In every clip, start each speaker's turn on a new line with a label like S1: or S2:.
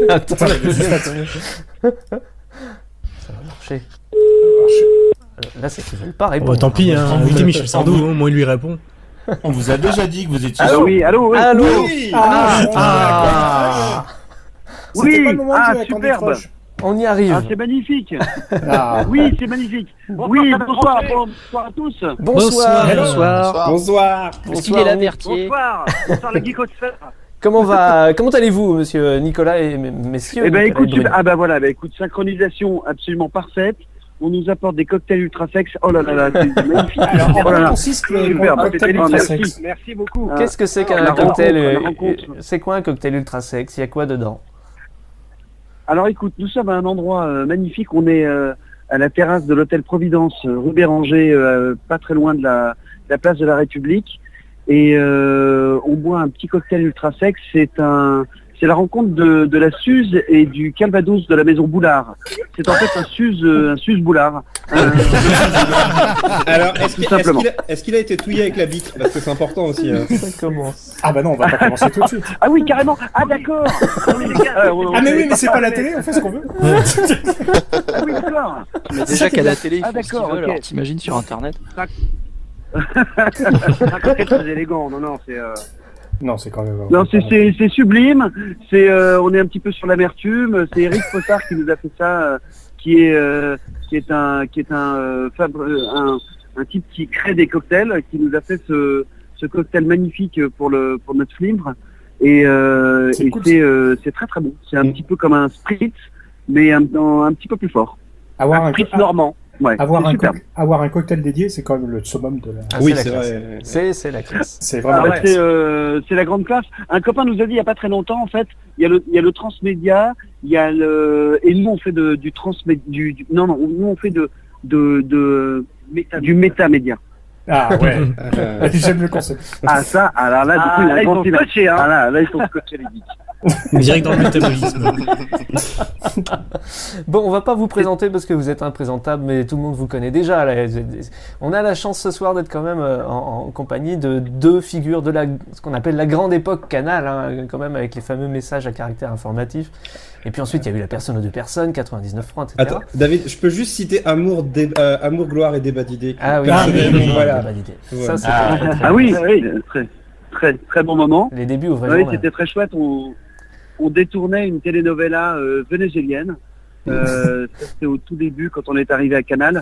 S1: Attends, la deuxième. Ça va marcher. Là, c'est qu'ils veulent pas répondre.
S2: Tant pis, hein. Invitez Michel Sardou, au moins il lui répond.
S3: On vous a déjà dit que vous étiez...
S4: Allô, oui, allô, oui.
S1: Allô.
S4: Oui, superbe.
S1: On y arrive.
S4: Ah, c'est magnifique. Oui, c'est magnifique. Oui, bonsoir à tous.
S1: Bonsoir.
S5: Est-ce qu'il est là, Berthier?
S4: Bonsoir la geekosphère.
S1: Comment allez-vous, monsieur Nicolas et messieurs?
S4: Eh ben écoute, écoute, synchronisation absolument parfaite. On nous apporte des cocktails ultra sex. Oh là là, c'est magnifique.
S2: Alors,
S4: oh là là.
S2: consiste
S4: Superbe.
S2: Merci.
S4: Merci beaucoup.
S1: Qu'est-ce que c'est qu'un cocktail? C'est quoi un cocktail ultra sexe? Il y a quoi dedans?
S4: Alors écoute, nous sommes à un endroit magnifique. On est à la terrasse de l'hôtel Providence, rue Béranger, pas très loin de la place de la République. Et on boit un petit cocktail ultra sexe. C'est la rencontre de la Suze et du Calvados de la maison Boulard. C'est en fait un Suze Boulard.
S6: Alors, est-ce qu'il a été touillé avec la bite? Parce que c'est important aussi.
S1: Ça commence.
S2: Ah bah non, on va pas commencer tout de suite.
S4: Ah oui, carrément. Ah d'accord.
S2: Mais c'est pas la télé, on fait ce qu'on veut.
S4: Ah oui, d'accord.
S5: Mais déjà qu'à la télé, ils font ce qu'ils
S4: d'accord,
S5: veulent,
S4: ok.
S5: alors t'imagines sur Internet.
S4: Un cocktail très élégant. Non, c'est...
S2: Non, c'est quand même...
S4: Non, c'est sublime. On est un petit peu sur l'amertume. C'est Eric Fossard qui nous a fait ça, qui est un type qui crée des cocktails, qui nous a fait ce cocktail magnifique pour notre film. Et c'est très très bon. C'est un petit peu comme un spritz, mais un petit peu plus fort. Un spritz normand. Ouais,
S2: avoir un cocktail dédié, c'est quand même le summum de la...
S1: Oui, c'est vrai. C'est la classe.
S2: C'est vraiment la
S4: classe. C'est la grande classe. Un copain nous a dit il y a pas très longtemps, en fait, il y a le transmédia, il y a et nous on fait du transmédia, nous on fait du métamédia.
S2: Ah ouais, j'aime le concept.
S4: Ah ça, alors là, du coup, ils sont scotchés, hein. Là, ils sont scotchés les geeks.
S2: Direct dans le métabolisme.
S1: Bon, on va pas vous présenter parce que vous êtes imprésentable, mais tout le monde vous connaît déjà. Là. On a la chance ce soir d'être quand même en compagnie de deux figures de ce qu'on appelle la grande époque Canal, hein, quand même avec les fameux messages à caractère informatif. Et puis ensuite, il y a eu la personne aux deux personnes, 99 francs, etc.
S6: Attends, David, je peux juste citer Amour, Gloire et Débat d'idées.
S1: Ah oui,
S6: voilà.
S1: Débat d'idées. Ça, c'était
S4: très oui, très très bon moment.
S1: Les débuts au vrai
S4: Oui,
S1: journal.
S4: c'était très chouette. On détournait une telenovela vénézuélienne. C'était au tout début quand on est arrivé à Canal.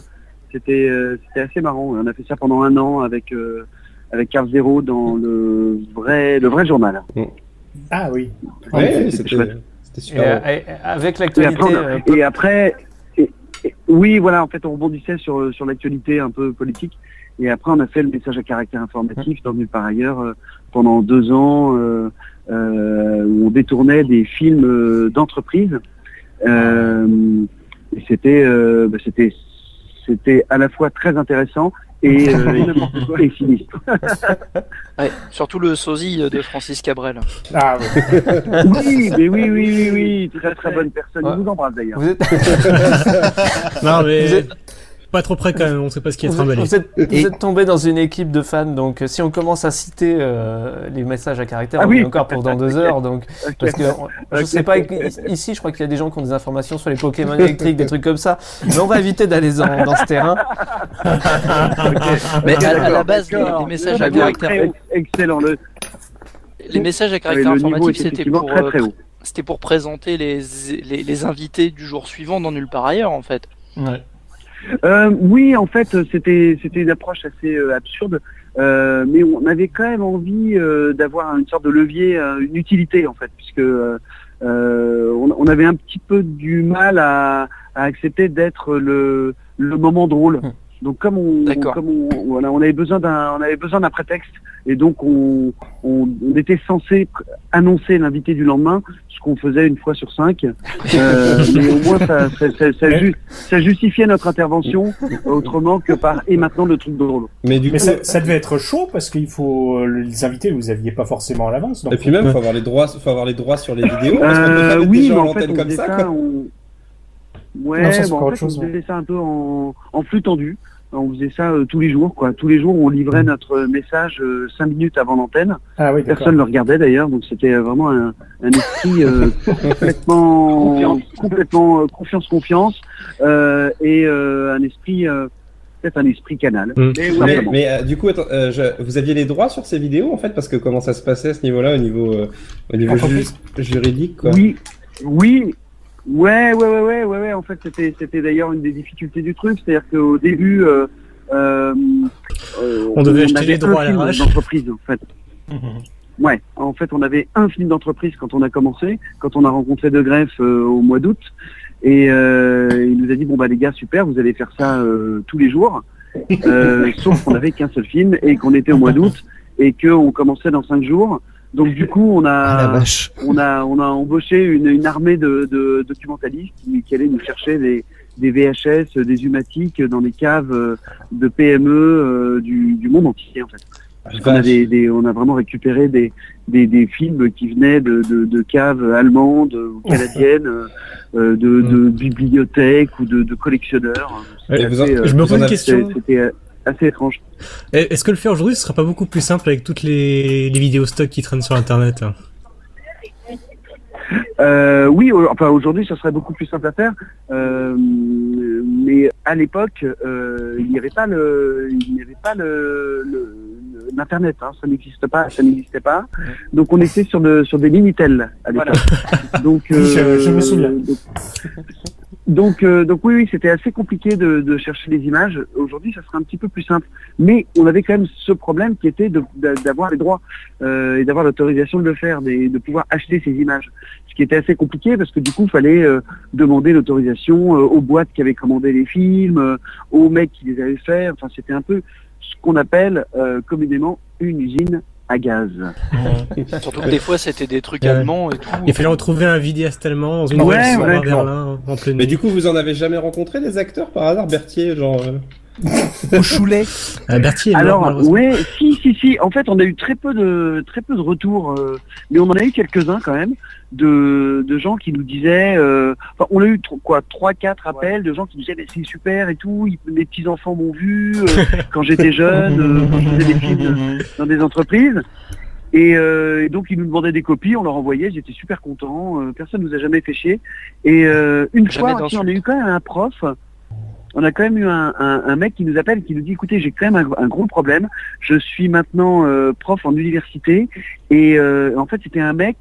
S4: C'était assez marrant. On a fait ça pendant un an avec Carl Zero dans le vrai journal.
S2: Ah oui.
S6: Ouais, c'était chouette. C'était super.
S1: Avec l'actualité.
S4: Et après, oui, voilà. En fait, on rebondissait sur l'actualité un peu politique. Et après, on a fait le message à caractère informatif dans Nulle part ailleurs pendant 2 ans, où on détournait des films d'entreprise. Et c'était à la fois très intéressant et sinistre.
S5: Ouais, surtout le sosie de Francis Cabrel.
S2: Ah
S4: oui. Oui, très très bonne personne. Je vous embrasse d'ailleurs.
S1: Vous êtes...
S2: Non mais... Pas trop près quand même, on sait pas ce qui est trimballé.
S1: Vous êtes tombé dans une équipe de fans, donc si on commence à citer les messages à caractère, on est encore pour dans 2 heures, donc parce que je sais pas, ici je crois qu'il y a des gens qui ont des informations sur les Pokémon électriques, des trucs comme ça, mais on va éviter d'aller dans ce terrain.
S5: Mais à la base, les messages à caractère...
S4: Excellent.
S5: Les messages à caractère informatif, c'était pour présenter les invités du jour suivant dans Nulle part ailleurs, en fait.
S2: Ouais.
S4: Oui, en fait, c'était une approche assez absurde, mais on avait quand même envie d'avoir une sorte de levier, une utilité en fait, puisque on avait un petit peu du mal à accepter d'être le moment drôle. Donc comme on avait besoin d'un prétexte, et donc on était censé annoncer l'invité du lendemain, ce qu'on faisait 1 fois sur 5, mais au moins ça justifiait notre intervention autrement que par et maintenant le truc drôle.
S2: Mais ça devait être chaud parce qu'il faut les invités, vous aviez pas forcément à l'avance.
S6: Et puis même faut avoir les droits sur les vidéos.
S4: Oui, mais en fait on faisait ça. Ouais,
S2: non, ça,
S4: on faisait ça un peu en flux tendu. On faisait ça tous les jours, quoi. Tous les jours, on livrait notre message 5 minutes avant l'antenne.
S2: Ah oui, d'accord.
S4: Personne ne le regardait d'ailleurs, donc c'était vraiment un esprit complètement confiance et un esprit peut-être un esprit canal.
S6: Mais du coup, attends, vous aviez les droits sur ces vidéos en fait, parce que comment ça se passait à ce niveau-là, au niveau juridique, quoi.
S4: Oui. Ouais. En fait, c'était d'ailleurs une des difficultés du truc, c'est-à-dire qu'au début,
S7: on devait acheter les droits à l'arrache.
S4: D'entreprise, en fait. Ouais, en fait, on avait un film d'entreprise quand on a commencé, quand on a rencontré De Greff au mois d'août, et il nous a dit bon bah les gars, super, vous allez faire ça tous les jours, sauf qu'on n'avait qu'un seul film et qu'on était au mois d'août et qu'on commençait dans 5 jours. Donc du coup, on a embauché une armée de documentalistes qui allaient nous chercher des VHS, des Humatiques dans les caves de PME du monde entier en fait. On a vraiment récupéré des films qui venaient de caves allemandes ou canadiennes, de bibliothèques ou de collectionneurs.
S7: Je me pose une question.
S4: C'était assez étrange.
S7: Est-ce que le faire aujourd'hui, ce sera pas beaucoup plus simple avec toutes les vidéos stock qui traînent sur Internet?
S4: Oui, enfin aujourd'hui, ça serait beaucoup plus simple à faire. Mais à l'époque, il n'y avait pas l'internet, hein, ça n'existait pas. Donc on était sur des Minitel à l'époque. Voilà. Donc
S2: je me souviens.
S4: Donc oui, c'était assez compliqué de chercher des images. Aujourd'hui, ça serait un petit peu plus simple. Mais on avait quand même ce problème qui était d'avoir les droits et d'avoir l'autorisation de le faire, de pouvoir acheter ces images. Ce qui était assez compliqué parce que du coup, il fallait demander l'autorisation aux boîtes qui avaient commandé les films, aux mecs qui les avaient faits. Enfin, c'était un peu ce qu'on appelle communément une usine à gaz.
S5: Surtout que des fois c'était des trucs allemands et tout.
S7: Il fallait retrouver un vidéaste allemand dans une Berlin en pleine nuit.
S6: Mais du coup, vous en avez jamais renconré des acteurs par hasard, Berthier, genre
S8: au Choulet.
S7: Berthier.
S4: Alors ouais, si. En fait, on a eu très peu de retours, mais on en a eu quelques-uns quand même de gens qui nous disaient. Enfin, on a eu 3-4 appels de gens qui nous disaient mais c'est super et tout. Mes petits enfants m'ont vu quand j'étais jeune, quand je faisais des films dans des entreprises. Et donc ils nous demandaient des copies, on leur envoyait, j'étais super content. Personne nous a jamais fait chier. Et une fois, on a eu quand même un prof. On a quand même eu un mec qui nous appelle, qui nous dit écoutez, j'ai quand même un gros problème. Je suis maintenant prof en université et en fait c'était un mec.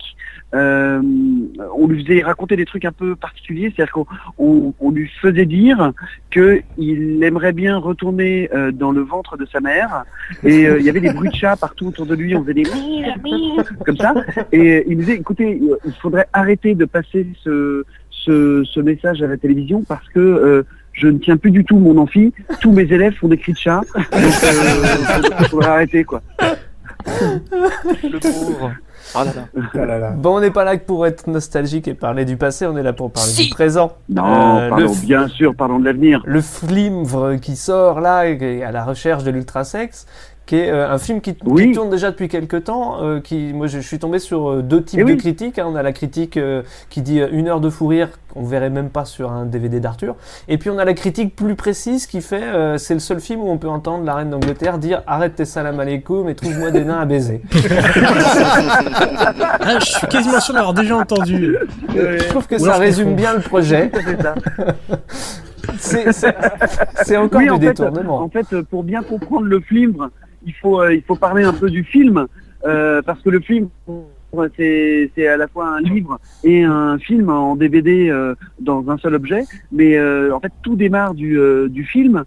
S4: On lui faisait raconter des trucs un peu particuliers, c'est-à-dire qu'on lui faisait dire qu'il aimerait bien retourner dans le ventre de sa mère et il y avait des bruits de chats partout autour de lui, on faisait des comme ça et il nous disait écoutez, il faudrait arrêter de passer ce message à la télévision parce que je ne tiens plus du tout mon amphi, tous mes élèves font des cris de chat, donc il faudrait arrêter quoi.
S5: Le pauvre. Ah là là.
S1: Bon, on n'est pas là que pour être nostalgique et parler du passé, on est là pour parler du présent.
S4: Non, bien sûr, parlons de l'avenir.
S1: Le film qui sort là, à la recherche de l'ultrasex, qui est un film qui tourne déjà depuis quelques temps. Moi, je suis tombé sur 2 types de critiques. On a la critique qui dit 1 heure de fou rire, qu'on verrait même pas sur un DVD d'Arthur. Et puis on a la critique plus précise qui fait c'est le seul film où on peut entendre la reine d'Angleterre dire arrête tes salam aleikum et trouve-moi des nains à baiser.
S7: Je suis quasiment sûr d'avoir déjà entendu.
S1: Je trouve que ça résume bien le projet. C'est encore du détournement.
S4: En fait, pour bien comprendre le film, il faut parler un peu du film, parce que le film, c'est à la fois un livre et un film en DVD dans un seul objet. Mais en fait, tout démarre du film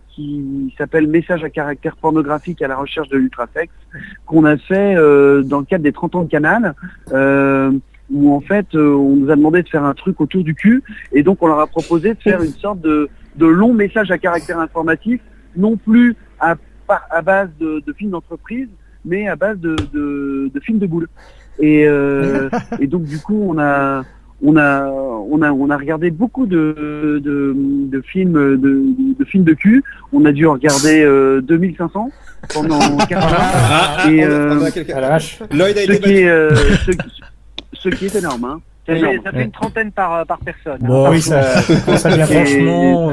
S4: qui s'appelle Message à caractère pornographique à la recherche de l'ultrasex, qu'on a fait dans le cadre des 30 ans de Canal. Où en fait on nous a demandé de faire un truc autour du cul et donc on leur a proposé de faire une sorte de long message à caractère informatif, non plus à base de films d'entreprise, mais à base de films de boules. Et donc du coup on a regardé beaucoup de films de cul. On a dû en regarder 2500 pendant 4 ans.
S6: Lloyd a été
S4: ce qui est énorme, hein. Ça fait une trentaine par personne.
S7: Bon,
S2: oui, ça devient
S7: franchement,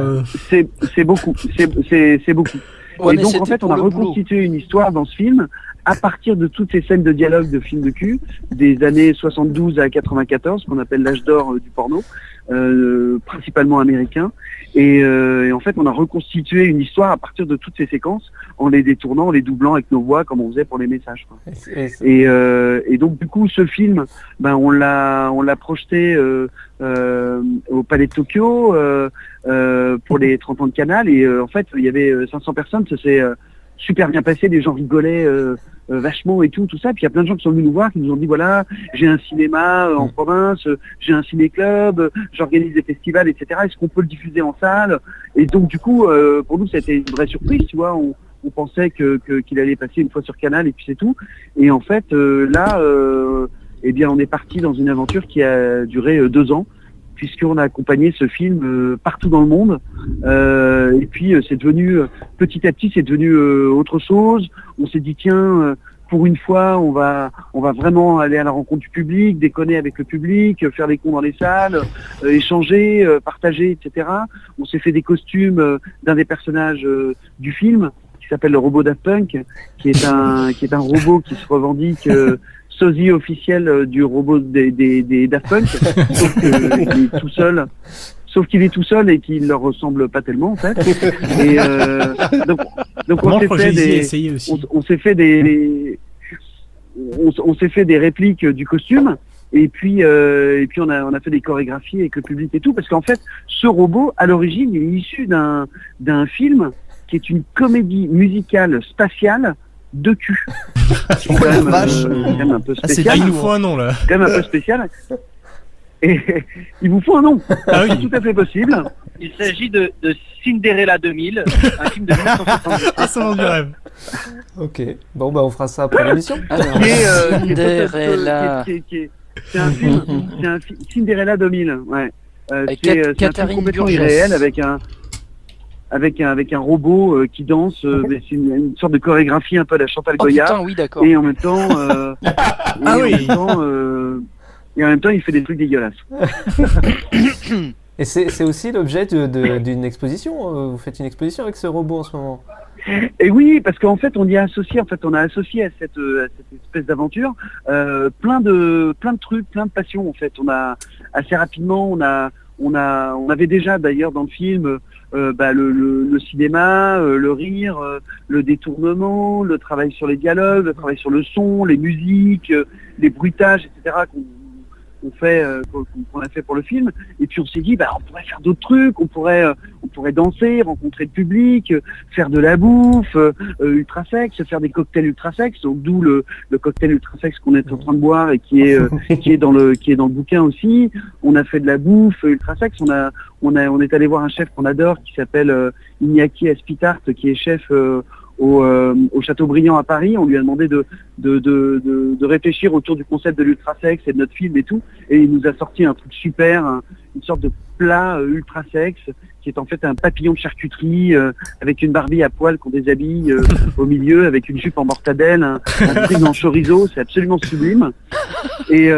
S4: c'est beaucoup. C'est beaucoup.
S5: Ouais,
S4: et
S5: mais
S4: donc, en
S5: c'était
S4: fait, on
S5: pour
S4: a
S5: le boulot.
S4: reconstitué une histoire dans ce film à partir de toutes ces scènes de dialogue de films de cul des années 72 à 94, qu'on appelle l'âge d'or du porno, principalement américain. Et en fait, on a reconstitué une histoire à partir de toutes ces séquences en les détournant, en les doublant avec nos voix, comme on faisait pour les messages, quoi. Et donc, du coup, ce film, on l'a projeté au Palais de Tokyo pour les 30 ans de Canal. Et en fait, il y avait 500 personnes. Ça s'est super bien passé. Les gens rigolaient vachement et tout ça. Puis il y a plein de gens qui sont venus nous voir, qui nous ont dit voilà, j'ai un cinéma en province, j'ai un ciné-club, j'organise des festivals, etc. Est-ce qu'on peut le diffuser en salle? Et donc du coup, pour nous, c'était une vraie surprise, tu vois. On pensait qu'il allait passer une fois sur Canal et puis c'est tout. Et en fait, là, eh bien, on est parti dans une aventure qui a duré 2 ans, puisqu'on a accompagné ce film partout dans le monde. Et puis, c'est devenu, petit à petit, c'est devenu autre chose. On s'est dit, tiens, pour une fois, on va vraiment aller à la rencontre du public, déconner avec le public, faire les cons dans les salles, échanger, partager, etc. On s'est fait des costumes d'un des personnages du film, qui s'appelle le robot Daft Punk, qui est un robot qui se revendique sosie officiel du robot des Daft Punk, sauf qu'il est tout seul. Sauf qu'il est tout seul et qu'il leur ressemble pas tellement en fait. Et donc on s'est fait des répliques du costume. Et puis on a fait des chorégraphies avec le public et tout, parce qu'en fait ce robot à l'origine il est issu d'un film qui est une comédie musicale spatiale de cul. C'est quand même un peu spécial.
S7: Il nous faut un nom là.
S4: C'est quand même un peu spécial. Et il vous faut un nom.
S7: Ah oui.
S4: C'est tout à fait possible.
S9: Il s'agit de Cinderella 2000, un film de 1970.
S7: Ah, ça vend du rêve.
S1: Ok. Bon, on fera ça après l'émission.
S5: Cinderella.
S4: C'est un film, Cinderella 2000, ouais. C'est un film complètement irréel avec un robot qui danse, mais c'est une sorte de chorégraphie un peu à la Chantal Goya.
S5: Putain, oui, d'accord.
S4: Et en même temps, et en même temps, il fait des trucs dégueulasses.
S1: Et c'est aussi l'objet d'une exposition. Vous faites une exposition avec ce robot en ce moment.
S4: Et oui, parce qu'en fait, on a associé à cette espèce d'aventure plein de trucs, plein de passions. En fait, on a assez rapidement, on avait déjà d'ailleurs dans le film le cinéma, le rire, le détournement, le travail sur les dialogues, le travail sur le son, les musiques, les bruitages, etc. qu'on a fait pour le film. Et puis on s'est dit on pourrait faire d'autres trucs, on pourrait danser, rencontrer le public, faire de la bouffe ultra sexe, faire des cocktails ultra sexe, donc d'où le cocktail ultra sexe qu'on est en train de boire et qui est dans le bouquin aussi. On a fait de la bouffe ultra sexe, on est allé voir un chef qu'on adore qui s'appelle Iñaki Espitart, qui est chef au Châteaubriand à Paris. On lui a demandé de réfléchir autour du concept de l'ultrasex et de notre film et tout, et il nous a sorti un truc super, une sorte de plat ultrasex qui est en fait un papillon de charcuterie avec une Barbie à poil qu'on déshabille au milieu, avec une jupe en mortadelle, un truc en chorizo. C'est absolument sublime. Et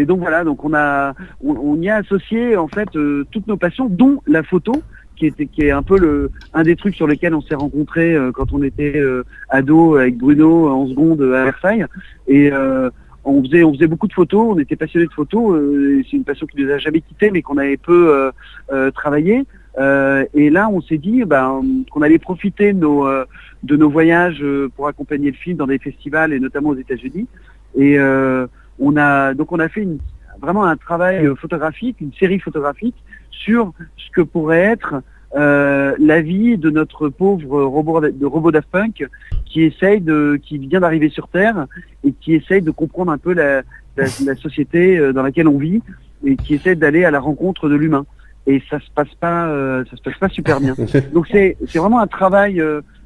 S4: donc voilà, donc on y a associé en fait toutes nos passions, dont la photo, qui est un peu un des trucs sur lesquels on s'est rencontrés quand on était ado avec Bruno en seconde à Versailles. Et on faisait beaucoup de photos, on était passionnés de photos. C'est une passion qui nous a jamais quittés, mais qu'on avait peu travaillé. Et là, on s'est dit qu'on allait profiter de nos voyages pour accompagner le film dans des festivals et notamment aux États-Unis. Et on a fait vraiment un travail photographique, une série photographique sur ce que pourrait être la vie de notre pauvre robot Daft Punk qui vient d'arriver sur Terre et qui essaye de comprendre un peu la société dans laquelle on vit et qui essaie d'aller à la rencontre de l'humain. Et ça se passe pas super bien. Donc c'est vraiment un travail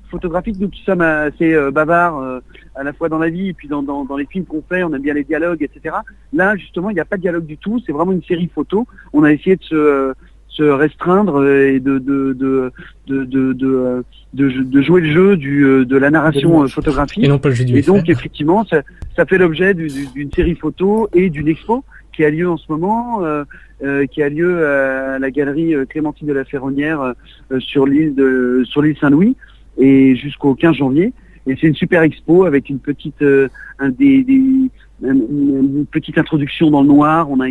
S4: photographique. Nous qui sommes assez bavards à la fois dans la vie et puis dans les films qu'on fait, on aime bien les dialogues, etc. Là justement il n'y a pas de dialogue du tout, c'est vraiment une série photo. On a essayé de se restreindre et de jouer le jeu de la narration photographique.
S7: Et non pas le jeu du
S4: Et donc effectivement, ça fait l'objet d'une série photo et d'une expo qui a lieu en ce moment, qui a lieu à la galerie Clémentine de la Ferronnière sur l'île Saint-Louis et jusqu'au 15 janvier. Et c'est une super expo avec une petite une petite introduction dans le noir. On a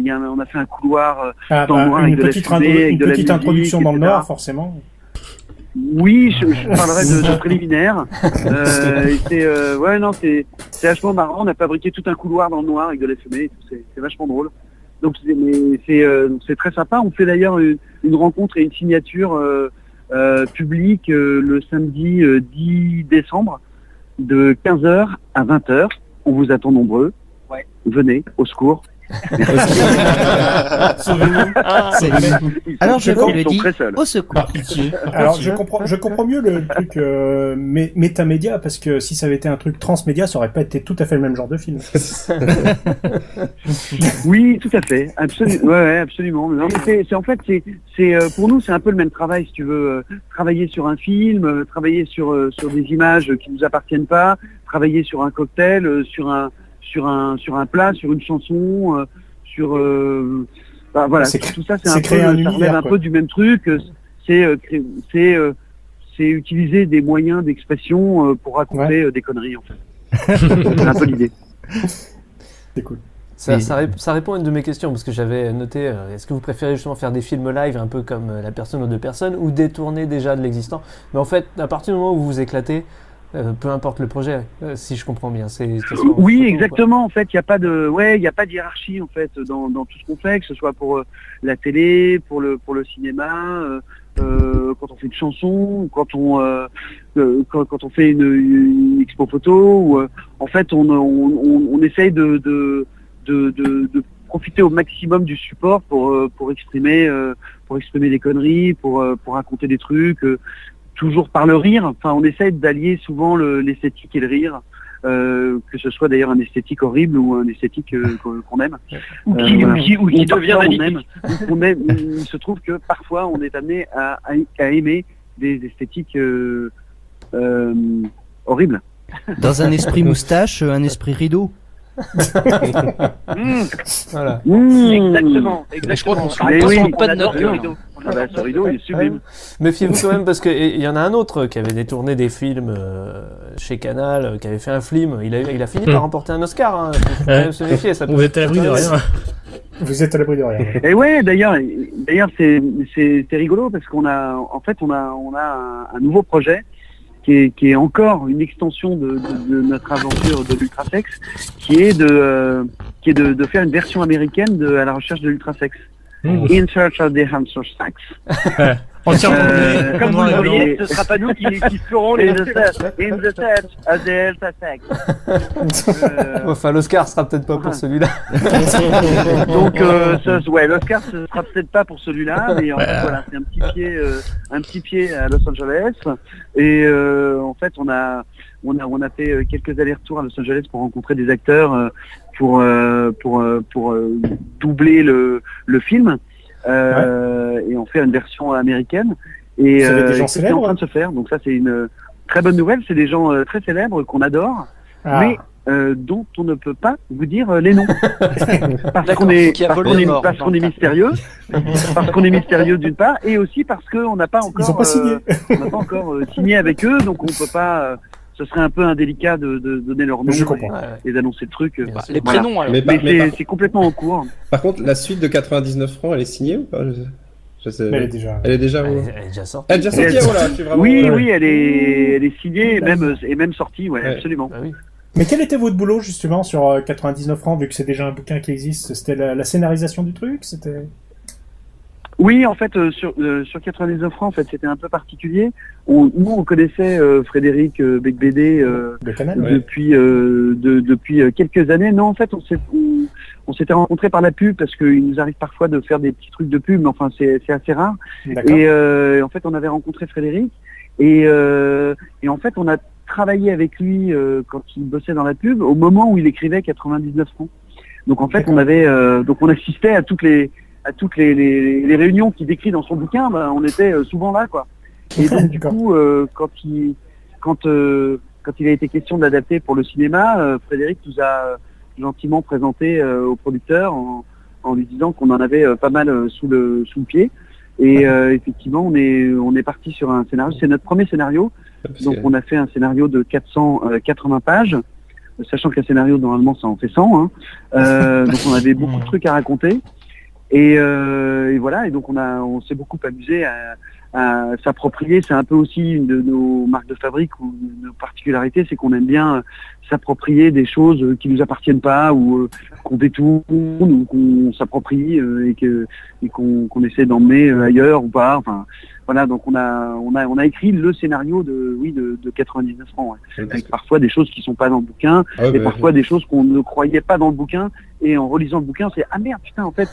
S4: fait un couloir dans le noir avec
S2: une petite introduction dans le noir, forcément.
S4: Oui, je parlerai de préliminaire. C'est vachement marrant. On a fabriqué tout un couloir dans le noir avec de la fumée. C'est vachement drôle. Donc c'est très sympa. On fait d'ailleurs une rencontre et une signature publique le samedi 10 décembre de 15h à 20h. On vous attend nombreux. Ouais. Venez, au secours.
S8: Alors je le dis, au secours.
S2: Alors je comprends mieux le truc métamédia, parce que si ça avait été un truc transmédia, ça aurait pas été tout à fait le même genre de film.
S4: Oui, tout à fait, absolument. Ouais, absolument. Non, mais c'est pour nous c'est un peu le même travail, si tu veux, travailler sur un film, travailler sur des images qui nous appartiennent pas, travailler sur un cocktail, sur un plat, sur une chanson, voilà. Tout ça, ça relève un peu du même truc. C'est utiliser des moyens d'expression pour raconter des conneries, en fait. C'est un peu l'idée.
S2: C'est cool.
S1: Ça répond à une de mes questions, parce que j'avais noté, est-ce que vous préférez justement faire des films live, un peu comme La personne aux deux personnes, ou détourner déjà de l'existant? Mais en fait, à partir du moment où vous vous éclatez, peu importe le projet, si je comprends bien.
S4: Oui, exactement. En fait, il n'y a pas de hiérarchie en fait dans tout ce qu'on fait, que ce soit pour la télé, pour le cinéma, quand on fait une chanson, quand on fait une expo photo. Ou, en fait, on essaye de profiter au maximum du support pour exprimer des conneries, pour raconter des trucs. Toujours par le rire. Enfin, on essaie d'allier souvent l'esthétique et le rire, que ce soit d'ailleurs un esthétique horrible ou un esthétique qu'on aime, ou qui devient magnifique. Il se trouve que parfois on est amené à aimer des esthétiques horribles.
S8: Dans un esprit moustache, un esprit rideau.
S1: Voilà.
S9: Exactement.
S5: Je crois qu'on
S9: pas de notre rideau.
S4: Ce rideau, il est sublime.
S1: Méfiez-vous quand même, parce qu'il y en a un autre qui avait détourné des films chez Canal, qui avait fait un film. Il a fini par remporter un Oscar. Hein. Faut quand même se méfier. Ça
S7: Vous êtes à l'abri de rien.
S2: Vous êtes à l'abri de rien.
S4: Et ouais, d'ailleurs, c'est rigolo parce qu'on a un nouveau projet qui est encore une extension de notre aventure de l'ultrasex, qui est de faire une version américaine à la recherche de l'ultrasex. In Search of the Hamster Sex.
S9: Comme vous le voyez, ce sera pas nous qui ferons les
S4: In the Search of the Hamster Sex.
S1: Enfin, l'Oscar sera peut-être pas pour celui-là.
S4: Donc, l'Oscar ce sera peut-être pas pour celui-là, mais en fait, voilà, c'est un petit pied à Los Angeles. Et en fait, on a fait quelques allers-retours à Los Angeles pour rencontrer des acteurs pour doubler le film. Et on fait une version américaine. Et c'est en train de se faire. Donc ça, c'est une très bonne nouvelle. C'est des gens très célèbres qu'on adore, mais dont on ne peut pas vous dire les noms. parce qu'on est mystérieux. Parce qu'on est mystérieux d'une part, et aussi parce qu'on n'a pas encore.
S2: Ils ont pas signé.
S4: On n'a pas encore signé avec eux, donc on peut pas. Ce serait un peu indélicat de donner leur nom et d'annoncer le truc.
S5: Les prénoms, alors.
S4: Mais c'est complètement en cours.
S6: Par contre, la suite de 99 francs, elle est signée ou pas? Je sais.
S2: Elle est déjà.
S1: Elle est déjà sortie.
S6: Elle est déjà sortie, voilà. Je suis vraiment.
S4: Oui, elle est signée et même sortie, absolument.
S1: Ah oui.
S2: Mais quel était votre boulot justement sur 99 francs, vu que c'est déjà un bouquin qui existe? C'était la scénarisation du truc? C'était.
S4: Oui, en fait, sur 99 francs, en fait, c'était un peu particulier. Nous, on connaissait Frédéric Becbédé depuis quelques années. Non, en fait, on s'était rencontrés par la pub, parce qu'il nous arrive parfois de faire des petits trucs de pub, mais enfin, c'est assez rare. Et en fait, on avait rencontré Frédéric, et en fait, on a travaillé avec lui quand il bossait dans la pub, au moment où il écrivait 99 francs. Donc en fait, on assistait à toutes les toutes les réunions qu'il décrit dans son bouquin, bah, on était souvent là, quoi. Et donc du coup, quand il a été question de l'adapter pour le cinéma, Frédéric nous a gentiment présenté au producteur en lui disant qu'on en avait pas mal sous le pied. Et effectivement, on est parti sur un scénario. C'est notre premier scénario. Donc on a fait un scénario de 480 pages, sachant qu'un scénario normalement ça en fait 100. Donc on avait beaucoup de trucs à raconter. Et voilà. Et donc on s'est beaucoup amusé à s'approprier. C'est un peu aussi une de nos marques de fabrique ou nos particularités, c'est qu'on aime bien s'approprier des choses qui nous appartiennent pas ou qu'on détourne ou qu'on s'approprie et qu'on essaie d'emmener ailleurs ou pas. Enfin voilà, donc on a écrit le scénario de 99 francs, ouais. Avec parfois des choses qui sont pas dans le bouquin et parfois des choses qu'on ne croyait pas dans le bouquin, et en relisant le bouquin c'est ah merde putain en fait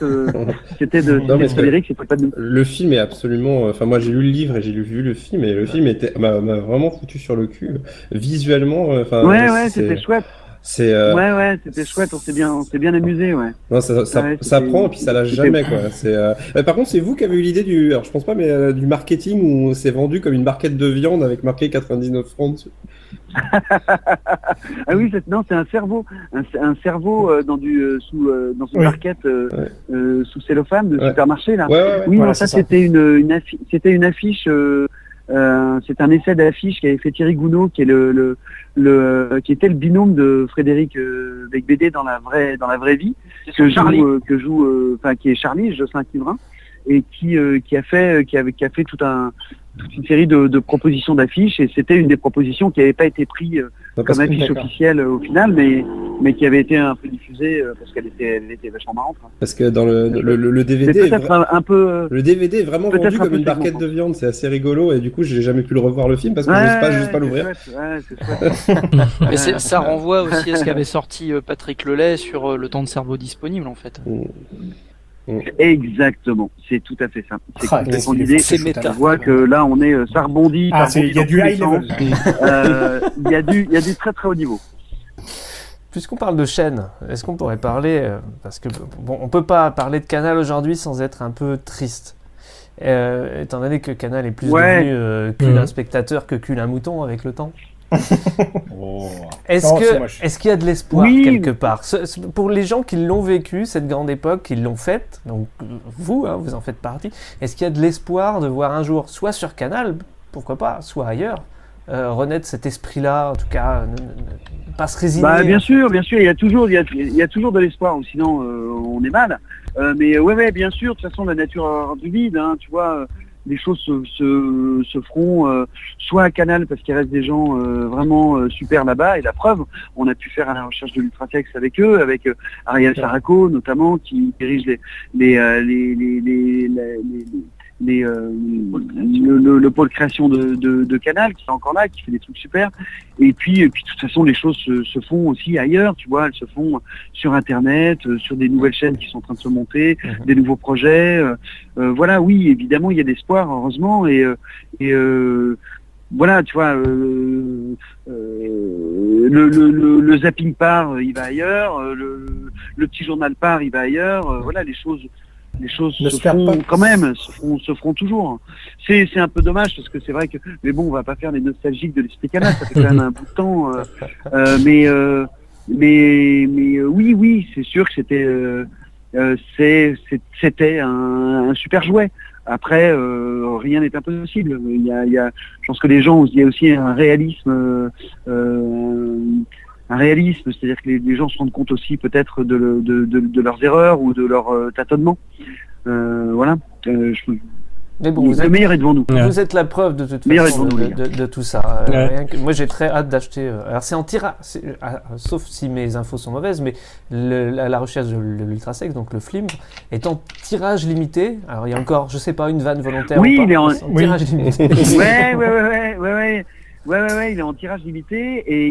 S4: c'était de Frédéric, c'était pas de nous.
S6: Le film est absolument, enfin moi j'ai lu le livre et j'ai vu le film, et le film m'a vraiment foutu sur le cul visuellement.
S4: Ouais, c'était chouette. Ouais, c'était chouette, on s'est bien amusé, ouais.
S6: Non, ça prend et puis ça lâche jamais, quoi. Par contre, c'est vous qui avez eu l'idée alors je pense pas, mais du marketing où c'est vendu comme une barquette de viande avec marqué 99 francs dessus.
S4: Ah oui, c'est un cerveau, dans une barquette sous cellophane de supermarché là. Oui, voilà, ça c'était une affiche. C'est un essai d'affiche qu'avait fait Thierry Gounod, qui est qui était le binôme de Frédéric Becbédé dans la vraie vie, qui est Charlie Jocelyn Quiverin, et qui a fait toute une série de propositions d'affiches, et c'était une des propositions qui n'avait pas été prise comme affiche officielle au final, mais qui avait été un peu diffusée parce qu'elle était vachement marrante. Hein.
S6: Parce que dans le DVD, le DVD est vraiment vendu comme une barquette de viande, c'est assez rigolo, et du coup j'ai jamais pu le revoir le film parce que j'ose pas l'ouvrir.
S5: Mais ça renvoie aussi à ce qu'avait sorti Patrick Lelay sur Le temps de cerveau disponible en fait.
S4: Exactement, c'est tout à fait ça. C'est complètement l'idée. C'est méta. On voit que là, ça rebondit.
S2: Il y a du high level.
S4: Il y a du très très haut niveau.
S1: Puisqu'on parle de chaîne, est-ce qu'on pourrait parler, parce que bon, on peut pas parler de Canal aujourd'hui sans être un peu triste, étant donné que Canal est plus devenu cul d'un spectateur que cul d'un mouton avec le temps. Est-ce qu'il y a de l'espoir quelque part pour les gens qui l'ont vécu, cette grande époque, qui l'ont faite, donc vous en faites partie, est-ce qu'il y a de l'espoir de voir un jour, soit sur Canal, pourquoi pas, soit ailleurs, renaître cet esprit-là, en tout cas, ne pas se résigner?
S4: Bien sûr, il y a toujours de l'espoir, ou sinon on est mal. Mais ouais, bien sûr, de toute façon la nature a du vide, hein, tu vois. Les choses se feront soit à Canal parce qu'il reste des gens vraiment super là-bas, et la preuve, on a pu faire à la recherche de l'ultrasex avec eux, avec Ariel Saraco notamment, qui dirige le pôle création de Canal, qui est encore là, qui fait des trucs super. Et puis de toute façon, les choses se font aussi ailleurs, tu vois, elles se font sur Internet, sur des nouvelles chaînes qui sont en train de se monter, des nouveaux projets. Voilà, oui, évidemment, il y a d'espoir, heureusement, et voilà, tu vois, le zapping part, il va ailleurs, le petit journal part, il va ailleurs. Voilà, les choses se feront quand même, se feront toujours. C'est un peu dommage parce que c'est vrai que, mais bon, on va pas faire les nostalgiques de l'esprit Canal, ça fait quand même un bout de temps. Mais oui, c'est sûr que c'était un super jouet. Après, rien n'est impossible. Je pense que les gens, il y a aussi un réalisme. C'est-à-dire que les gens se rendent compte aussi peut-être de leurs erreurs ou de leurs tâtonnements. Voilà.
S1: Mais bon, le meilleur est devant nous. Vous êtes la preuve de toute façon de tout ça. Moi, j'ai très hâte d'acheter. Alors, c'est en tirage, sauf si mes infos sont mauvaises, mais la recherche de l'ultrasex, donc le film, est en tirage limité. Alors, il y a encore, je sais pas, une vanne volontaire.
S4: Oui, il est en
S1: tirage limité.
S4: Ouais, il est en tirage limité et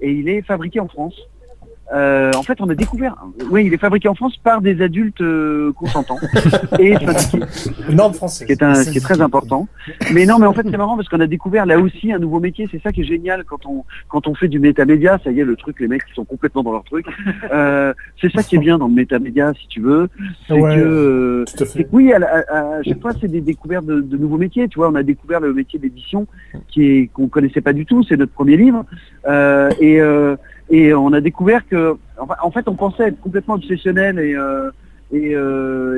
S4: il est fabriqué en France. en fait, on a découvert. Oui, il est fabriqué en France par des adultes consentants et syndiqués.
S2: Norme française.
S4: Ce qui est très important. Mais non, mais en fait, c'est marrant parce qu'on a découvert là aussi un nouveau métier. C'est ça qui est génial quand on fait du métamédia. Ça y est, le truc, les mecs qui sont complètement dans leur truc. C'est ça qui est bien dans le métamédia, si tu veux. C'est que, oui, à chaque fois, c'est des découvertes de nouveaux métiers. Tu vois, on a découvert le métier d'édition qu'on connaissait pas du tout. C'est notre premier livre. Et on a découvert que, en fait, on pensait être complètement obsessionnel et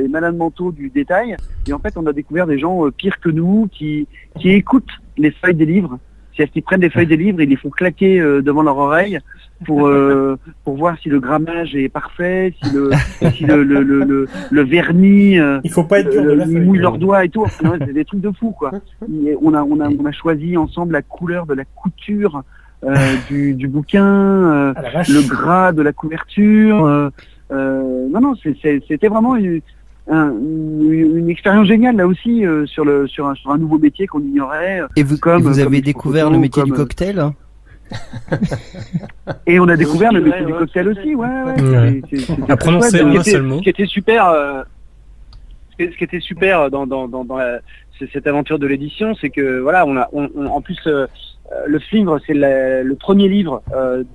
S4: malades mentaux du détail. Et en fait, on a découvert des gens pires que nous qui écoutent les feuilles des livres. C'est-à-dire qu'ils prennent des feuilles des livres et ils les font claquer devant leur oreille pour voir si le grammage est parfait, si le vernis
S2: il faut pas être dur de la feuille,
S4: mouille leurs doigts et tout. Enfin, c'est des trucs de fou, quoi. On a choisi ensemble la couleur de la couture du bouquin, le gras de la couverture. Non, c'était vraiment une expérience géniale là aussi sur un nouveau métier qu'on ignorait.
S8: Et vous avez découvert le métier du cocktail.
S4: Et on a découvert le métier du cocktail aussi, ouais.
S7: Apprenons un seul mot.
S9: Ce qui était super, dans cette aventure de l'édition, c'est que voilà, en plus le Fingre, c'est le premier livre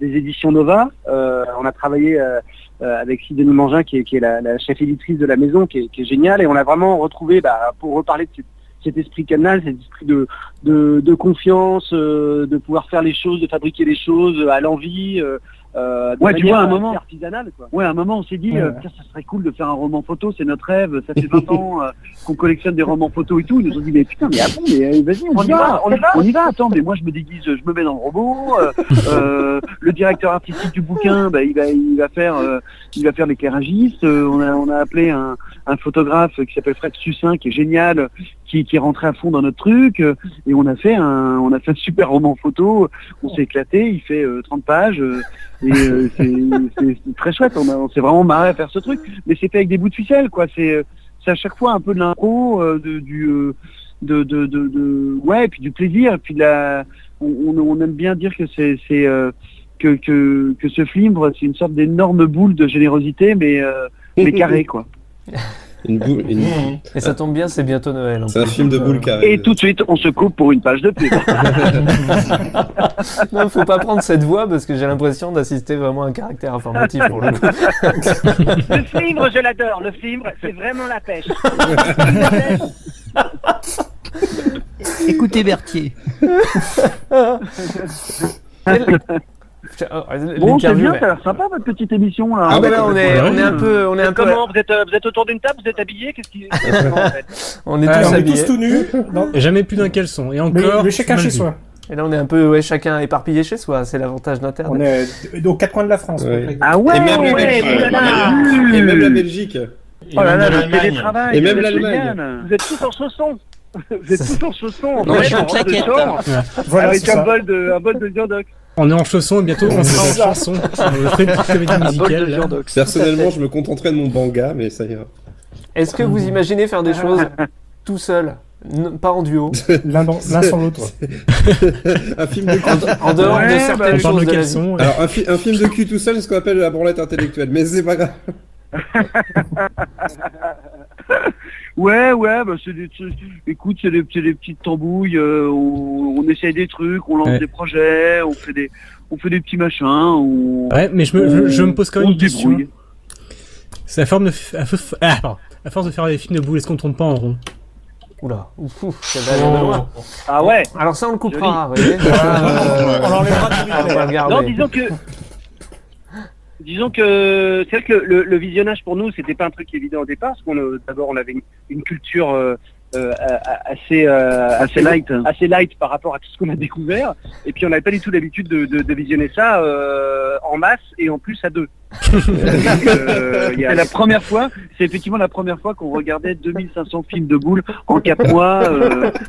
S9: des éditions Nova. On a travaillé avec Sidonie Mangin, qui est la chef éditrice de la maison, qui est géniale, et on a vraiment retrouvé, pour reparler de cet esprit canal, cet esprit de confiance, de pouvoir faire les choses, de fabriquer les choses à l'envie.
S4: Tu vois, à un moment
S9: artisanal, quoi.
S4: Ouais, à un moment on s'est dit ça serait cool de faire un roman photo, c'est notre rêve, ça fait 20 ans qu'on collectionne des romans photos et tout. Ils nous ont dit mais putain, mais bon, mais vas-y, on y va. Attends, mais moi je me déguise, je me mets dans le robot. Le directeur artistique du bouquin, il va faire l'éclairagiste. On a appelé un photographe qui s'appelle Fred Sussin, qui est génial, qui est rentré à fond dans notre truc, et on a fait un super roman photo. On s'est éclaté, il fait 30 pages. Et c'est très chouette, on s'est vraiment marré à faire ce truc, mais c'est fait avec des bouts de ficelle, quoi. C'est à chaque fois un peu de l'impro, et puis du plaisir, et puis on aime bien dire que que ce film, c'est une sorte d'énorme boule de générosité, mais carré, quoi.
S6: Une boule.
S1: Et ça tombe bien, c'est bientôt Noël.
S6: C'est un film de boule carré.
S4: Et tout de suite, on se coupe pour une page de pub.
S1: Non, faut pas prendre cette voix parce que j'ai l'impression d'assister vraiment à un caractère informatif pour le coup.
S9: Le film, je l'adore. Le film, c'est vraiment la pêche.
S8: Écoutez Berthier.
S4: Bon, c'est bien, ça a l'air sympa votre petite émission là.
S1: Ah ben là, on est un peu.
S9: Comment vous êtes autour d'une table, vous êtes habillés, qu'est-ce qui en fait?
S1: On est tous habillés.
S2: Tous tout nus.
S7: Jamais plus d'un caleçon. Et encore.
S2: Mais chacun chez soi.
S1: Et là, on est un peu, chacun éparpillé chez soi. C'est l'avantage d'Internet.
S2: On est aux quatre coins de la France.
S6: Ouais.
S4: Ah ouais.
S6: Et même la Belgique.
S4: Oh là là, le télétravail.
S6: Et même l'Allemagne.
S9: Vous êtes tous en chaussons. Vous êtes tous en chaussons.
S5: Non, je suis en claquette.
S2: Voilà,
S9: avec un bol de viandoc.
S7: On est en chaussons et bientôt on sera en chanson. On ferait une petite comédie musicale.
S6: Personnellement, je me contenterai de mon banga, mais ça ira.
S1: Est-ce que vous imaginez faire des choses tout seul, pas en duo,
S2: l'un sans l'autre?
S6: Un film de cul.
S1: En dehors de certaines choses de la vie.
S6: Alors un film de cul tout seul, c'est ce qu'on appelle la branlette intellectuelle, mais c'est pas grave.
S4: Ouais, c'est des trucs. Écoute, c'est des petites tambouilles. On essaye des trucs, on lance des projets, on fait des petits machins.
S7: Ouais, mais je me pose quand même une question. C'est à force de faire des films de boules, est-ce qu'on tourne pas en rond?
S1: Oula, ça va aller de loin.
S9: Ah ouais.
S1: Alors ça, on le coupera. Vous voyez.
S2: On l'enlèvera du replay.
S1: On va regarder.
S9: Non, disons que c'est vrai que le visionnage pour nous, c'était pas un truc évident au départ, parce d'abord on avait une culture assez light par rapport à tout ce qu'on a découvert, et puis on n'avait pas du tout l'habitude de visionner ça en masse et en plus à deux. C'est effectivement la première fois qu'on regardait 2500 films de boules en 4 mois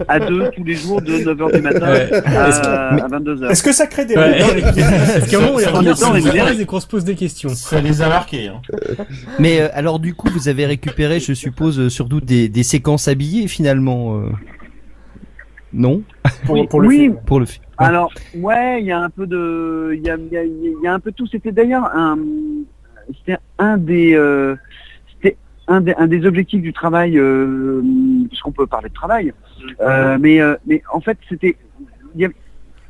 S9: à deux tous les jours de 9h du matin à 22h.
S2: Est-ce que ça crée des
S7: Est-ce qu'à un moment on qu'on se pose des questions?
S3: Ça les a marqués. Hein.
S8: Mais alors du coup vous avez récupéré, je suppose, surtout des séquences habillées finalement. Non?
S2: Pour le film.
S8: Pour le film.
S4: Alors, ouais, il y a un peu de, il y a un peu de tout. C'était d'ailleurs un des objectifs du travail, puisqu'on peut parler de travail. Mais en fait,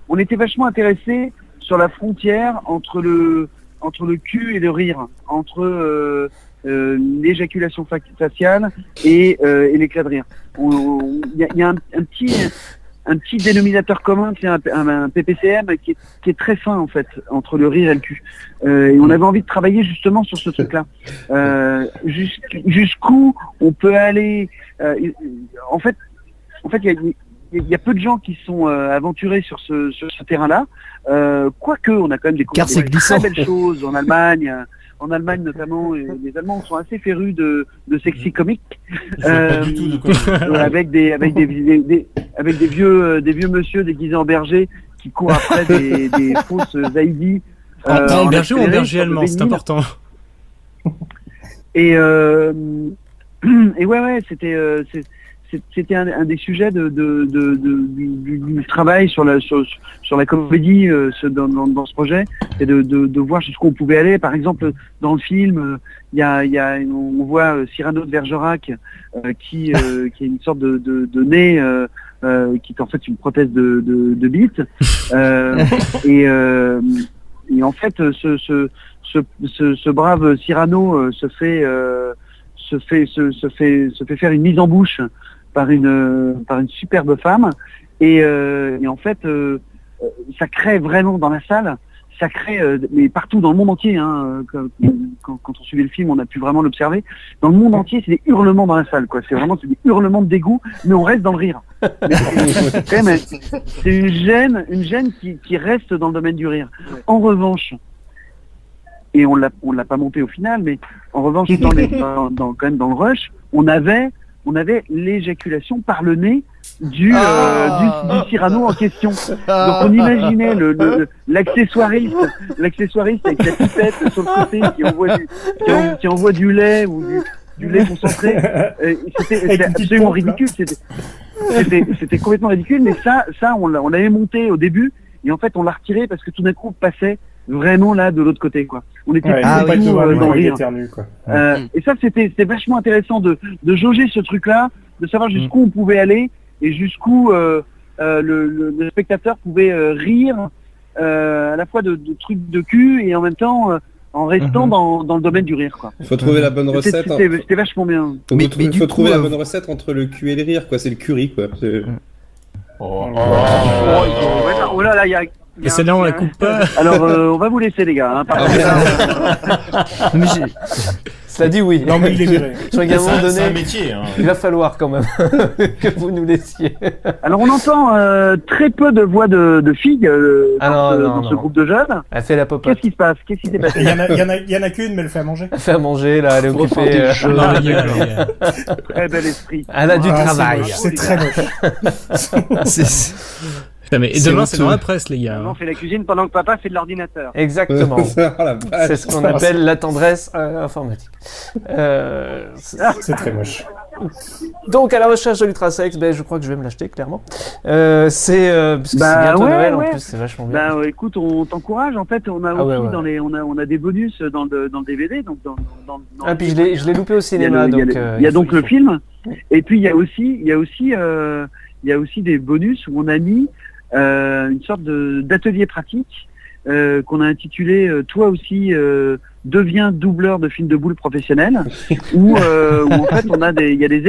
S4: on était vachement intéressés sur la frontière entre le cul et le rire, entre l'éjaculation faciale et l'éclat de rire. Il y a un petit dénominateur commun, c'est un PPCM qui est très fin en fait entre le rire et le cul. Et on avait envie de travailler justement sur ce truc-là. Jusqu'où on peut aller. En fait, il y a peu de gens qui sont aventurés sur ce terrain-là. Quoique, on a quand même découvert des très belles choses en Allemagne. En Allemagne notamment, les Allemands sont assez férus de sexy comics, avec des vieux monsieur déguisés en berger qui courent après des fausses Zaidi.
S7: En berger ou en berger allemand, c'est important.
S4: Et ouais, c'était un des sujets du travail sur la comédie dans ce projet, et de voir jusqu'où on pouvait aller. Par exemple, dans le film, on voit Cyrano de Bergerac qui a une sorte de nez qui est en fait une prothèse de bite, et en fait ce brave Cyrano se fait faire une mise en bouche par une superbe femme, et en fait ça crée vraiment dans la salle, ça crée mais partout dans le monde entier, hein, quand on suivait le film on a pu vraiment l'observer, dans le monde entier c'est des hurlements dans la salle, quoi. C'est des hurlements de dégoût, mais on reste dans le rire. C'est une gêne qui reste dans le domaine du rire. En revanche, et on l'a pas monté au final, mais en revanche quand même dans le rush, on avait l'éjaculation par le nez du Cyrano en question. Donc on imaginait l'accessoiriste avec la pipette sur le côté qui envoie du lait ou du lait concentré. C'était absolument ridicule. C'était complètement ridicule, mais ça on l'avait monté au début, et en fait on l'a retiré parce que tout d'un coup on passait vraiment là de l'autre côté, quoi. On était dans le rire. Et ça c'était vachement intéressant de jauger ce truc-là, de savoir jusqu'où on pouvait aller et jusqu'où le spectateur pouvait rire à la fois de trucs de cul et en même temps en restant dans le domaine du rire, quoi.
S6: Il faut trouver la bonne recette.
S4: C'était vachement bien.
S6: Il faut trouver la bonne recette entre le cul et le rire, quoi. C'est le curry, quoi.
S4: Oh là là, il y a
S7: Et celle-là, on la coupe pas.
S4: Alors, on va vous laisser, les gars.
S1: Cela dit, oui.
S2: Non, mais il est viré.
S3: C'est un métier. Hein.
S1: Il va falloir quand même que vous nous laissiez.
S4: Alors, on entend très peu de voix de filles dans ce groupe de jeunes.
S1: Elle fait la popote.
S4: Qu'est-ce qui se passe? Qu'est-ce qui s'est passé?
S2: Il y en a qu'une, mais elle fait à manger.
S1: Elle fait à manger, là, elle est occupée.
S4: Très bel esprit.
S1: Elle a du travail.
S2: C'est très moche.
S7: Putain, mais demain, c'est dans la presse, les gars.
S9: On fait la cuisine pendant que papa fait de l'ordinateur.
S1: Exactement. C'est ce qu'on appelle la tendresse informatique.
S2: C'est très moche.
S1: Donc, à la recherche de l'ultrasex, je crois que je vais me l'acheter, clairement. Parce que c'est bientôt Noël, en plus, c'est vachement bien.
S4: Écoute, on t'encourage. En fait, on a aussi on a des bonus dans le DVD. Donc
S1: puis je l'ai loupé au cinéma.
S4: Il y a donc le film. Et puis, il y a aussi des bonus où on a mis une sorte d'atelier pratique qu'on a intitulé Toi aussi deviens doubleur de films de boules professionnels, où en fait il y a des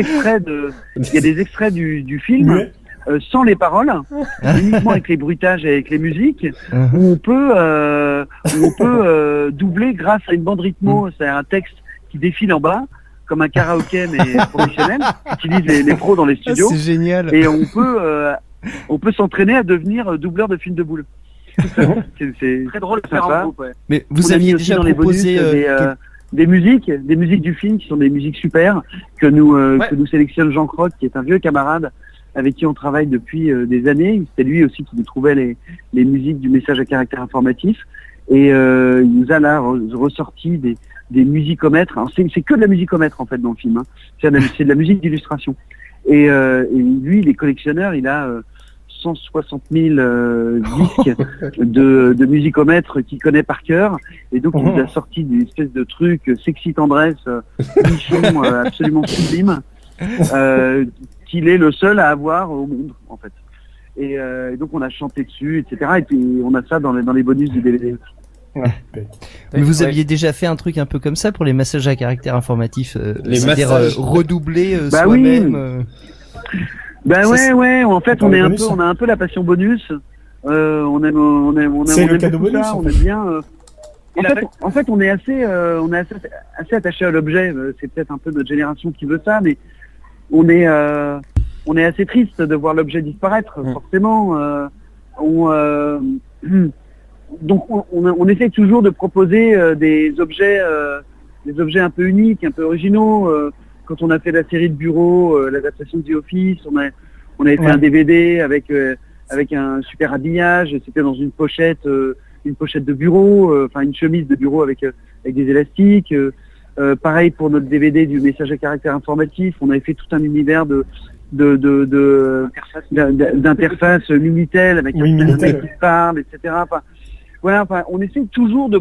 S4: extraits du film sans les paroles, uniquement avec les bruitages et avec les musiques, où on peut doubler grâce à une bande rythmo, c'est un texte qui défile en bas comme un karaoké mais professionnel, qui utilise les pros dans les studios.
S8: C'est génial.
S4: Et on peut s'entraîner à devenir doubleur de films de boules. C'est très drôle de faire en groupe. Ouais.
S8: Mais vous aviez déjà proposé
S4: des musiques du film qui sont des musiques super que nous sélectionne Jean Croc, qui est un vieux camarade avec qui on travaille depuis des années. C'était lui aussi qui nous trouvait les musiques du message à caractère informatif, et il nous a là ressorti des musicomètres. Alors c'est que de la musicomètre en fait dans le film, hein. C'est de la musique d'illustration. Et lui, il est collectionneur, il a 160 000 disques de musicomètre qu'il connaît par cœur, et donc il nous a sorti des espèces de trucs sexy tendresse, nichons, absolument sublime, qu'il est le seul à avoir au monde en fait. Et donc on a chanté dessus, etc. Et puis on a ça dans les bonus du DVD.
S8: Ouais. Mais vous aviez déjà fait un truc un peu comme ça pour les messages à caractère informatif, c'est-à-dire redoubler soi-même.
S4: Ouais. En fait, on a un peu la passion bonus. On aime
S2: c'est le cadeau bonus.
S4: On aime bien. En fait, on est assez attaché à l'objet. C'est peut-être un peu notre génération qui veut ça, mais on est assez triste de voir l'objet disparaître. Forcément, donc on essaie toujours de proposer des objets un peu uniques, un peu originaux. Quand on a fait la série de bureaux, l'adaptation de The Office, on avait fait un DVD avec un super habillage. C'était dans une pochette de bureau, enfin une chemise de bureau avec des élastiques. Pareil pour notre DVD du message à caractère informatif, on avait fait tout un univers d'interface Minitel avec un mec qui parle, etc. On essaie toujours de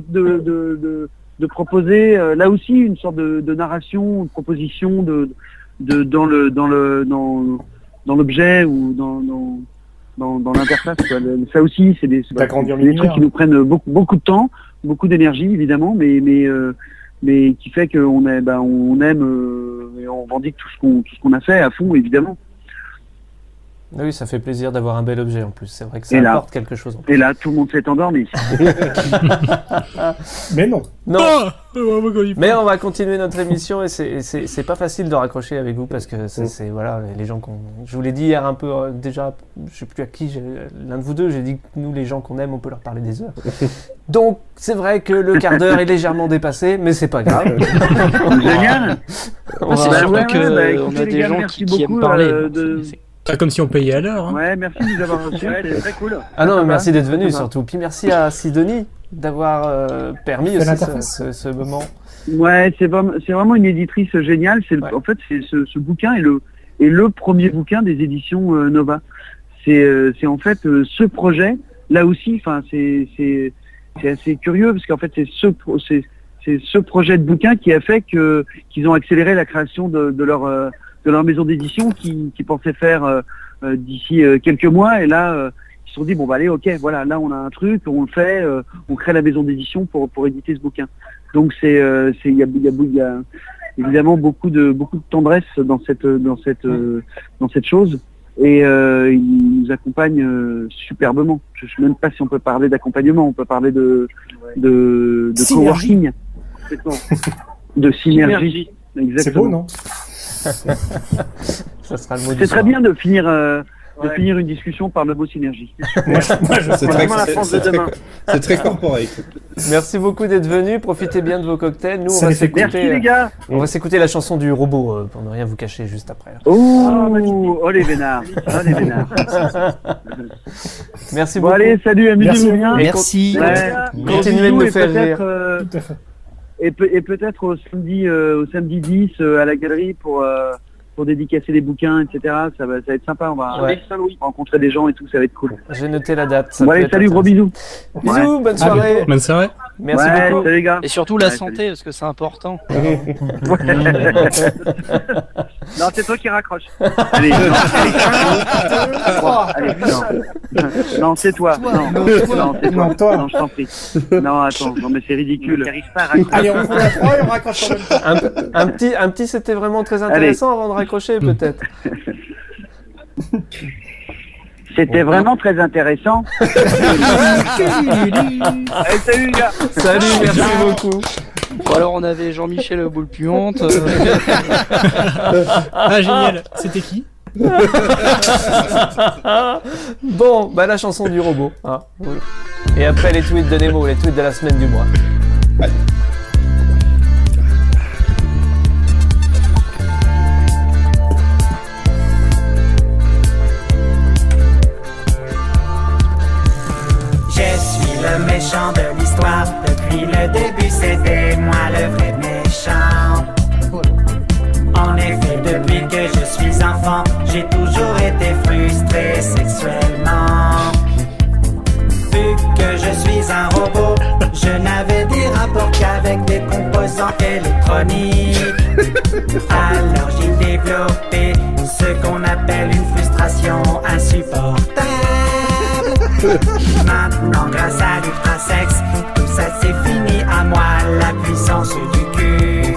S4: proposer là aussi une sorte de narration, une proposition dans l'objet ou dans l'interface. Ça aussi, c'est des trucs qui nous prennent beaucoup de temps, beaucoup d'énergie évidemment, mais qui fait qu'on aime et on revendique tout ce qu'on a fait à fond évidemment.
S1: Oui, ça fait plaisir d'avoir un bel objet en plus. C'est vrai que ça apporte quelque chose. En plus.
S4: Et là, tout le monde s'est endormi.
S2: Mais non.
S1: Mais on va continuer notre émission et c'est pas facile de raccrocher avec vous parce que c'est voilà, les gens je vous l'ai dit hier un peu déjà, je sais plus à qui, l'un de vous deux, j'ai dit que nous les gens qu'on aime, on peut leur parler des heures. Donc c'est vrai que le quart d'heure est légèrement dépassé, mais c'est pas grave.
S4: Génial.
S5: On a des gens qui aiment parler.
S7: Pas comme si on payait à l'heure. Hein.
S4: Ouais, merci de nous avoir reçus, c'est très cool.
S1: Ah non, merci d'être venu surtout. Puis merci à Sidonie d'avoir permis aussi ce moment.
S4: Ouais, c'est vraiment une éditrice géniale. En fait, ce bouquin est le premier bouquin des éditions Nova. C'est en fait ce projet. Là aussi, enfin, c'est assez curieux parce qu'en fait, c'est ce projet de bouquin qui a fait qu'ils ont accéléré la création de leur maison d'édition qui pensait faire d'ici quelques mois, et là ils se sont dit bon bah allez, ok, voilà, là on a un truc, on le fait, on crée la maison d'édition pour éditer ce bouquin. Donc il y a évidemment beaucoup de tendresse dans cette chose, et il nous accompagne superbement. Je sais même pas si on peut parler d'accompagnement, on peut parler de coworking, de synergie. Exactement.
S2: C'est beau, non?
S1: Ça sera le mot du
S4: C'est
S1: soir.
S4: très bien de finir une discussion par le mot synergie.
S6: C'est très corporate.
S1: Merci beaucoup d'être venu. Profitez bien de vos cocktails. Nous,
S4: Merci les gars.
S1: On va s'écouter la chanson du robot pour ne rien vous cacher juste après.
S4: Oh les vénards.
S1: Merci beaucoup.
S4: Bon allez, salut, amusez-vous bien.
S8: Merci.
S1: Continuez de nous faire rire.
S2: Tout à fait.
S4: Et peut-être au samedi 10 à la galerie pour dédicacer les bouquins, etc. Ça va être sympa. On va rencontrer des gens et tout, ça va être cool.
S1: J'ai noté la date.
S4: Bon, allez, salut, gros bisous.
S1: Bisous, bonne soirée.
S7: Bonne soirée.
S1: Merci beaucoup.
S4: Salut les gars.
S5: Et surtout la santé, parce que c'est important.
S4: Non, c'est toi qui raccroche. Allez, non, c'est toi. Non, c'est toi. Non, je t'en prie. Non, attends, non mais c'est ridicule.
S2: Allez, on fait la 3 et on raccroche en même temps.
S1: Un petit, c'était vraiment très intéressant avant de raccrocher, peut-être.
S4: C'était vraiment très intéressant. Allez, salut les gars.
S1: Salut, merci beaucoup.
S5: Bon, alors on avait Jean-Michel Boule-Puante.
S7: Ah génial, c'était qui?
S1: Bon, bah la chanson du robot. Hein. Et après les tweets de Nemo, les tweets de la semaine du mois.
S6: Ouais.
S10: Je suis le méchant de l'histoire. Depuis le début, c'était moi le vrai méchant. En effet, depuis que je suis enfant, j'ai toujours été frustré sexuellement. électronique. Alors j'ai développé ce qu'on appelle une frustration insupportable. Maintenant grâce à l'ultrasex, tout ça c'est fini. À moi la puissance du cul.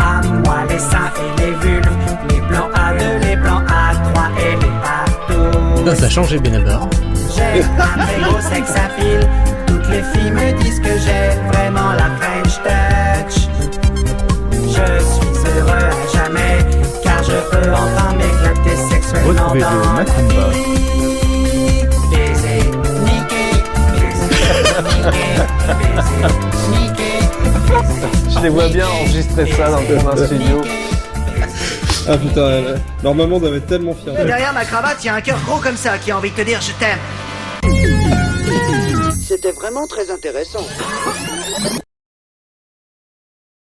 S10: À moi les seins et les vulves, les plans A2, les plans A3 et les partout.
S7: Ça a changé Benabar.
S10: J'ai un très gros sex appeal. Toutes les filles me disent que j'ai vraiment la French touch. Je suis heureux à jamais, car je peux enfin m'éclater sexuellement dans ma vie. Baiser, niquer, baiser, niquer,
S1: Je les vois bien enregistrer ça dans un studio.
S6: Ah putain, leur maman doit être tellement fière.
S10: Derrière ma cravate, il y a un cœur gros comme ça qui a envie de te dire je t'aime.
S11: C'était vraiment très intéressant.